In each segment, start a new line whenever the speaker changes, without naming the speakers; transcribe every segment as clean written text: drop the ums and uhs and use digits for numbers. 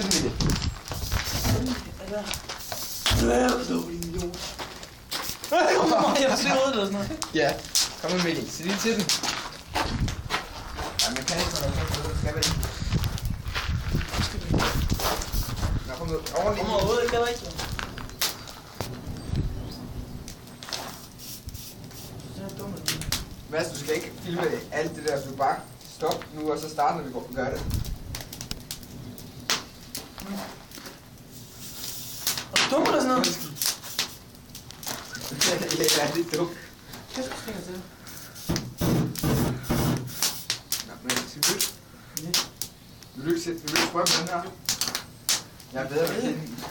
til den, Mikkel.
Eller... Du er idiot. Jeg vil se hovedet eller sådan noget.
Ja, kom med, Mikkel. Sig lige til den. Ja, man kan ikke sådan noget. Skal vel. Nå, kom nu. Ordentligt.
Kom overhovedet, det kan jeg ikke. Det er dumt.
Mads, du skal ikke filme alt det der. Du bare stop nu, og så starte, når vi gør det.
Er du dum eller sådan noget?
Ja, det er dumt.
Hvad skal du springe til?
Nå, men skal vi lytte? Vil du ikke prøve med den her? Jeg er bedre med pinden.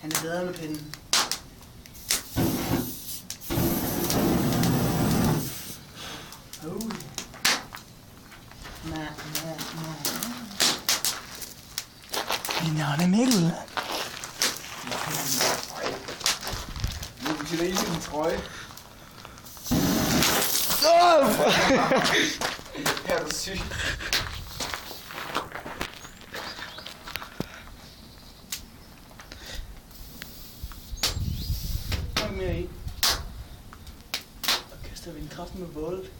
Han er bedre med pinden. Min navn er Mikkel.
Nu sætter I sin trøje. Her er du syg.
Kom mere i. Og kaster vi en kraft med bålet.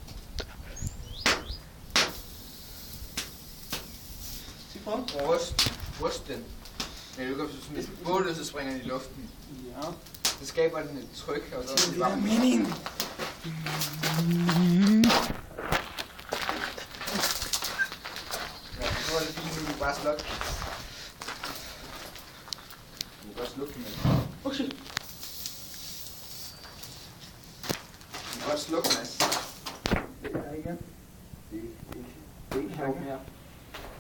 Sig frem.
Ryst den. Men du kan sådan et bålet, så springer den i luften.
Ja.
Så skaber den et tryk, og så
Det er meningen.
Ja, så var det fint, nu du bare slukke. Du kan bare slukke den.
Undskyld.
Du kan godt slukke, Mads.
Det er igen.
Det er ikke sjovt mere.